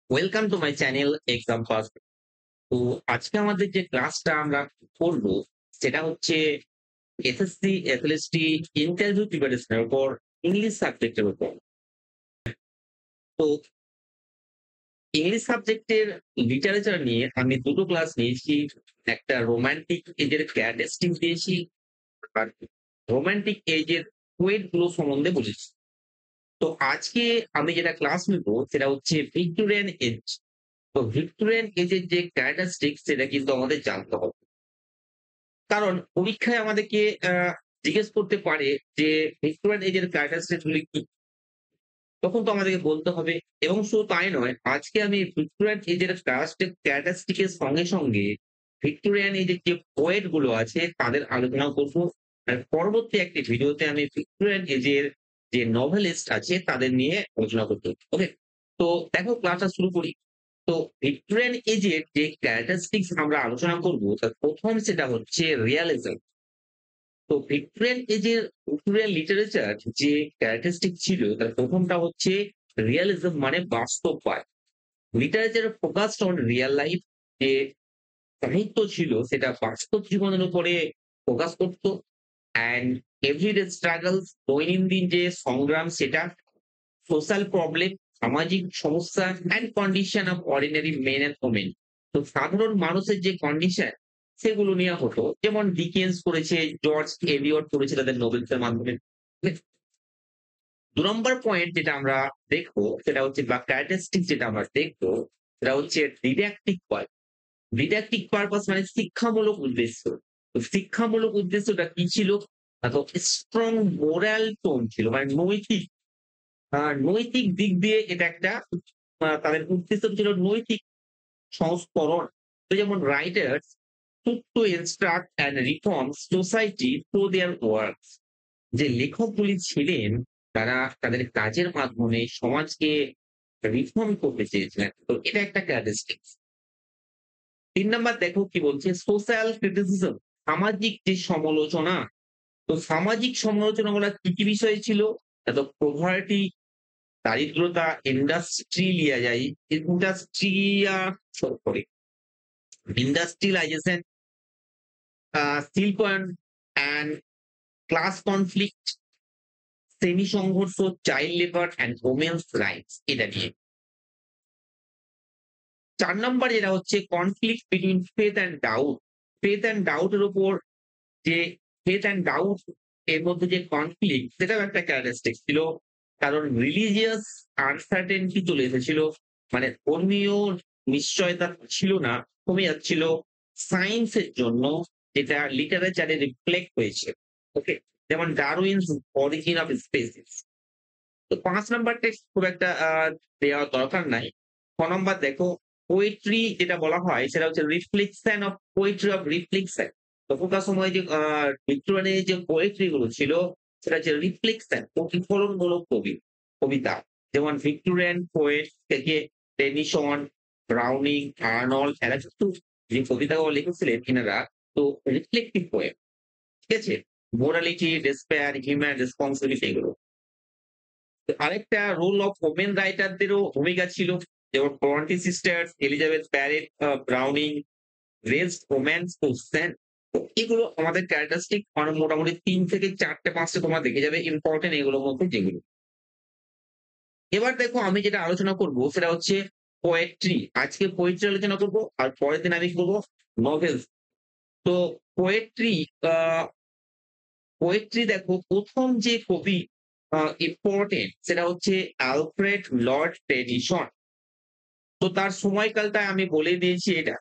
Welcome to my channel exam first. তো আজকে আমাদের যে ক্লাসটা আমরা করব সেটা হচ্ছে এসএসসি এসএলএসটি ইন্টারভিউ প্রিপারেশনের উপর ইংলিশ সাবজেক্টের উপর। তো ইংলিশ সাবজেক্টের লিটারেচার নিয়ে আমি দুটো ক্লাস নিয়েছি। একটা রোমান্টিক এজের ক্যারেক্টারিস্টিক দিয়েছি, আর রোমান্টিক এজের পোয়েট গুলো সম্বন্ধে বলেছি। তো আজকে আমি যেটা ক্লাস নিব সেটা হচ্ছে ভিক্টোরিয়ান এজ। তো ভিক্টোরিয়ান এজের যে ক্যারেক্টারিস্টিক সেটা কিন্তু আমাদের জানতে হবে। কারণ পরীক্ষায় আমাদেরকে জিজ্ঞেস করতে পারে যে ভিক্টোরিয়ান এজের ক্যারেক্টারিস্টিক্স গুলি কি? তখন তো আমাদেরকে বলতে হবে। এবং শুধু তাই নয়, আজকে আমি ভিক্টোরিয়ান এজের ক্যারেক্টারিস্টিক এর সঙ্গে সঙ্গে ভিক্টোরিয়ান এজের যে পোয়েট গুলো আছে তাদের আলোচনা করব। আর পরবর্তী একটি ভিডিওতে আমি ভিক্টোরিয়ান এজের যে নভেলিস্ট আছে তাদের নিয়ে আলোচনা করতে। ওকে? তো দেখো ক্লাসটা শুরু করি। তো ভিক্টোরিয়ান এজের যে ক্যারেক্টারিস্টিক্স আমরা আলোচনা করব তার প্রথম সেটা হচ্ছে রিয়ালিজম। তো ভিক্টোরিয়ান লিটারেচার যে ক্যারেক্টারিস্টিক ছিল তার প্রথমটা হচ্ছে রিয়ালিজম, মানে বাস্তববাদ। Literature focused on real life. যে সাহিত্য ছিল সেটা বাস্তব জীবনের উপরে ফোকাস করতো। অ্যান্ড এভরিডে স্ট্রাগলস, দৈনন্দিন যে সংগ্রাম সেটা, সোশ্যাল প্রবলেম, সামাজিক সমস্যা, and condition of ordinary main and women. তো সাধারণ মানুষের যে কন্ডিশন সেগুলো নিয়ে হতো, যেমন ডিকেন্স করেছে, জর্জ এলিয়ট করেছে তাদের নোবেলসের মাধ্যমে। ২ নম্বর পয়েন্ট যেটা আমরা দেখবো সেটা হচ্ছে, বা ক্যারেক্টারিস্টিক যেটা আমরা দেখবো সেটা হচ্ছে ডিডাক্টিক পারপাস। ডিডাক্টিক পারপাস মানে শিক্ষামূলক উদ্দেশ্য। তো শিক্ষামূলক উদ্দেশ্যটা কি ছিল? তো স্ট্রং মোরাল টোন ছিল, মানে নৈতিক দিক দিয়ে এটা একটা তাদের উদ্দেশ্য ছিল নৈতিক সংস্করণ। তো যেমন writers took to instruct and reform society through their works। যে লেখকগুলি ছিলেন তারা তাদের কাজের মাধ্যমে সমাজকে রিফর্ম করতে চেয়েছিলেন। তো এটা একটা ক্যারেক্টারিস্টিক্স। ৩ নাম্বার দেখো কি বলছে, সোশ্যাল ক্রিটিসিজম, সামাজিক যে সমালোচনা। তো সামাজিক সমালোচনাগুলো কি, কি বিষয় ছিল? তো পভার্টি, দারিদ্রতা, ইন্ডাস্ট্রিয়া সরি ইন্ডাস্ট্রিয়ালাইজেশন, শিল্প অ্যান্ড ক্লাস কনফ্লিক্ট, শ্রেণী সংঘর্ষ, child labour and women's rights, এটা নিয়ে। ৪ নাম্বার যেটা হচ্ছে conflict between faith and doubt. Faith and doubt এর উপর যে ফেথ অ্যান্ড ডাউট এর মধ্যে যে কনফ্লিক্ট সেটাও একটা ক্যারেক্টারিস্টিক ছিল। কারণ রিলিজিয়াস আনসার্টেনটি চলে এসেছিল, মানে ধর্মীয় নিশ্চয়তা ছিল না, কমে যাচ্ছিল সায়েন্সের জন্য, যেটা লিটারেচারে রিফ্লেক্ট হয়েছে। ওকে? যেমন ডারউইনস অরিজিন অফ স্পেসিস। তো ৫ নাম্বার টেক্সট খুব একটা দেওয়ার দরকার নাই। ৬ নাম্বার দেখো, পোয়েট্রি যেটা বলা হয় সেটা হচ্ছে reflection of poetry of reflection. তখনকার সময় যে ভিক্টোরিয়ান যে পোয়েট্রি গুলো ছিল সেটা হচ্ছে রিফ্লেকশন, প্রতিফলনমূলক কবিতা। যেমন ভিক্টোরিয়ান পোয়েট থেকে টেনিসন, ব্রাউনিং, আর্নল্ড এরা কিন্তু যে কবিতাগুলো লিখেছিলেন এনারা, তো রিফ্লেক্টিভ পোয়েম। ঠিক আছে? মোরালিটি, ডেসপেয়ার, হিউম্যান রেসপন্সিবিলিটি এগুলো। আরেকটা রোল অফ ওমেন রাইটারদেরও ভূমিকা ছিল। যেমন Brontë sisters, Elizabeth parrot, Browning, raised romance question. তো এগুলো আমাদের ক্যারেক্টারিস্টিক, মানে মোটামুটি ৩ থেকে ৪টে ৫টে তোমরা দেখে যাবে ইম্পোর্টেন্ট এগুলোর মধ্যে যেগুলো। এবার দেখো আমি যেটা আলোচনা করব সেটা হচ্ছে পোয়েট্রি। আজকে পোয়েট্রি আলোচনা করব, আর পরের দিন আমি করব নভেলস। তো পোয়েট্রি আ পোয়েট্রি দেখো ১ম যে কবি ইম্পোর্টেন্ট সেটা হচ্ছে অ্যালফ্রেড লর্ড টেনিসন। তো তার সময়কালটা আমি বলে দিয়েছি এটা।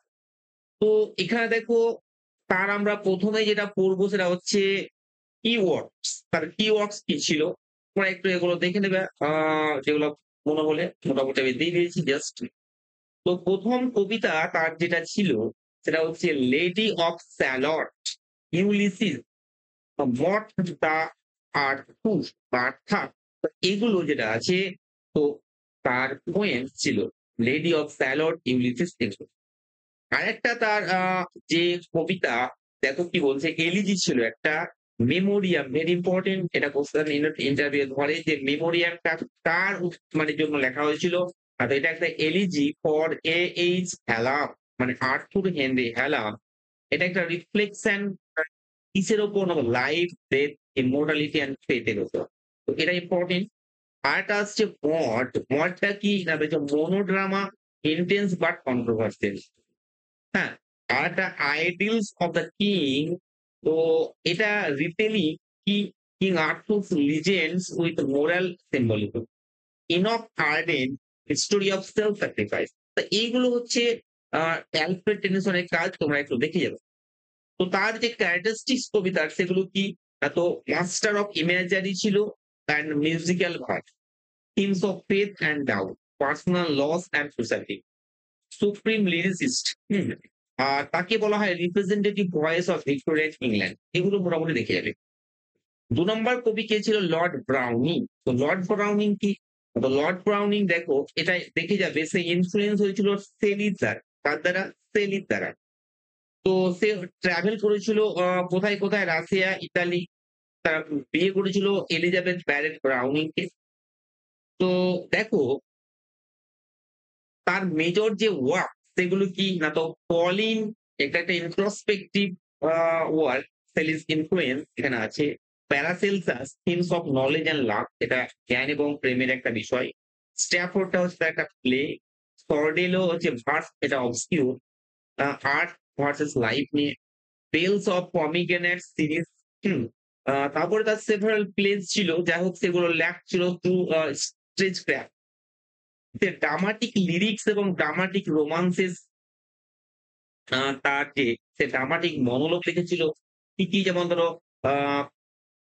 তো এখানে দেখো তার আমরা ১ম এ যেটা পড়বো সেটা হচ্ছে কিওয়ার্ডস। তার কিওয়ার্ডস কি ছিল? তোমরা একটু এগুলো দেখে নেবে, যেগুলো মনে হলে। মোটামুটি আমি দিয়ে দিয়েছি জাস্ট। তো ১ম কবিতা তার যেটা ছিল সেটা হচ্ছে লেডি অফ স্যালট, ইউলিসিস, মঠ দা আর্থুস বা আর্থার। তো এগুলো যেটা আছে, তো তার পোয়েম ছিল লেডি অফ স্যালট, ইউলিসিস এগুলো। আরেকটা তার যে কবিতা, দেখো কি বলছে, এলিজি ছিল একটা, মেমোরিয়াম, ভেরি ইম্পর্টেন্ট। এটা কোশ্চেন ইন্টারভিউ ধরে যে মেমোরিয়ামটা কার মানে জন্য লেখা হয়েছিল? আর এটা একটা এলিজি ফর এ এইচ হ্যালাম, মানে আর্থুর হেনরি হ্যালাম। এটা একটা রিফ্লেকশন কিসের উপর? Life, death, immortality and faith এর উপর। তো এটা ইম্পোর্টেন্ট। আরেকটা আসছে মড। মডটা কি? না হচ্ছে মনোড্রামা, ইনটেন্স বাট কন্ট্রোভার্সিয়াল। হ্যাঁ? আরেকটা আইডিলস অফ দ্য কিং। তো এটা রিটেলিং কি King Arthur's legends with moral symbolism. Enoch Arden story of self sacrifice. তো এইগুলো হচ্ছে অ্যালফ্রেড টেনিসনের কাজ, তোমরা একটু দেখে যাবে। তো তার যে ক্যারেক্টারিস্টিক্স কবিতার সেগুলো কি? তো মাস্টার অফ ইমেজারি ছিল and musical verse, themes of faith and doubt, personal loss and society, supreme lyricist. আর তাকে বলা হয় representative voice of Victorian England. এগুলো মোটামুটি দেখে যাবে। ২ নম্বর কবি কে ছিল? Lord Browning. তো লর্ড ব্রাউনিং কি? তো লর্ড ব্রাউনিং দেখো এটা দেখে যাবে সে ইনফ্লুয়েন্স হয়েছিল শেলির দ্বারা। কার দ্বারা? শেলির দ্বারা। তো সে ট্রাভেল করেছিল কোথায়, কোথায়? Russia, Italy. তার বিয়ে করেছিল এলিজাবেথ ব্যারেট ব্রাউনিং কে। তো দেখো তার মেজর যে ওয়ার্ক সেগুলো কি? না তো পলিন, এটা একটা ইন্ট্রোস্পেকটিভ ওয়ার্ক, সেলিস ইনফ্লুয়েন্স এখানে আছে। Paracelsus, themes of knowledge and love, এটা জ্ঞান এবং প্রেমের একটা বিষয়। স্ট্যাফোর্ডটা হচ্ছে তার একটা প্লে। সর্ডেলো হচ্ছে ভার্স, এটা অবসকিউর। আর্ট ভার্সেস লাইফ নিয়ে। Tales of pomegranate series. হুম। তারপরে তার সেভারাল প্লেস ছিল, যাই হোক সেগুলো ল্যাক ছিল through stagecraft. Dramatic lyrics এবং ড্রামাটিক রোমান্সেস, তার যে সে ড্রামাটিক মনোলগ লিখেছিল কি, কি? যেমন ধরো a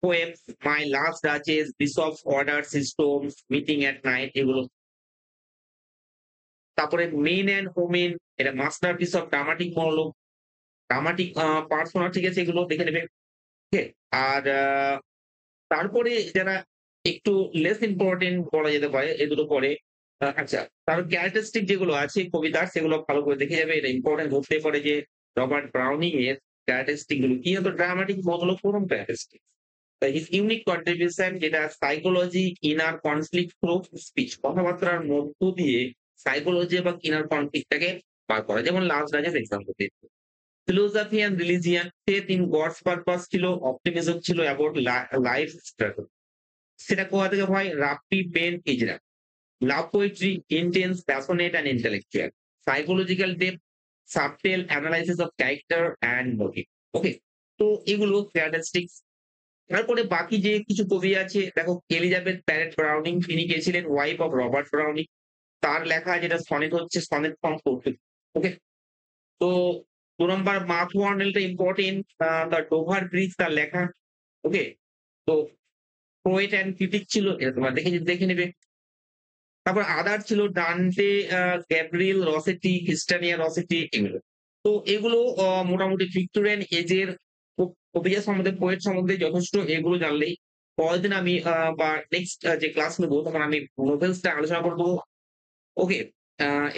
poems, my last duchess, bishop's orders stones, meeting at night, এগুলো। তারপরে মেন অ্যান্ড ওমেন, এটা masterpiece of dramatic monologue, dramatic persona, ঠিক আছে? এগুলো দেখে নেবে। ওকে? আর তারপরে যারা একটু লেস ইম্পোর্টেন্ট বলা যেতে পারে এ দুটো পরে। আচ্ছা, তার ক্যারেক্টারিস্টিক যেগুলো আছে কবিতার সেগুলো ভালো করে দেখে যাবে। এটা ইম্পোর্টেন্ট হতে পারে যে রবার্ট ব্রাউনিং এর ক্যারেক্টারিস্টিক গুলো কি? ড্রামাটিক মনোলগ কোন ক্যারেক্টারিস্টিক? হিজ ইউনিক কন্ট্রিবিউশন, যেটা psychology, inner conflict through speech, কথাবার্তার মধ্য দিয়ে সাইকোলজি বা ইনার কনফ্লিক্টটাকে বার করা। যেমন লাস্ট ডাচেস এক্সাম্পল দিই। Philosophy and religion, faith in God's purpose ছিল, অপটিমিজম ছিল অ্যাবাউট লাইফ স্ট্রাগল। সেটা কোথা থেকে হয়? Rabbi, Ben, Ezra. Love poetry, intense, passionate and intellectual. Psychological depth, subtle analysis of character and motive. Okay? তো এগুলো characteristics. তারপরে বাকি যে কিছু কবি আছে দেখো, এলিজাবেথ প্যারেট ব্রাউনিং, তিনি কে ছিলেন? Wife of Robert Browning. তার লেখা যেটা সনেট হচ্ছে সনেট ফ্রম পোর্টুগিজ। ওকে? তো ২ নম্বর মার্ক ওয়ার্নেলটা ইম্পোর্টেন্ট। দ্য ডোভার ব্রিজ তার লেখা। ওকে? তো পোয়েট অ্যান্ড ক্রিটিক ছিল। এটা তোমরা দেখে নেবে। তারপর আদার ছিল ডান্টে, গ্যাব্রিয়েল রসেটি, ক্রিস্টানিয়া রসেটি, এগুলো। তো এগুলো মোটামুটি ভিক্টোরিয়ান এজের কবিতা সম্বন্ধে, পোয়েট সম্বন্ধে যথেষ্ট। এগুলো জানলেই পরের দিন আমি বা নেক্সট যে ক্লাস নেবো তখন আমি নোবেলসটা আলোচনা করব। ওকে?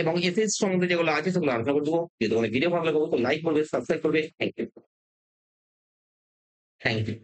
এবং এসেস সম্বন্ধে যেগুলো আছে সেগুলো আলোচনা করব। যদি তোমাদের ভিডিও ভালো লাগে অবশ্যই লাইক করবে, সাবস্ক্রাইব করবে। Thank you. Thank you.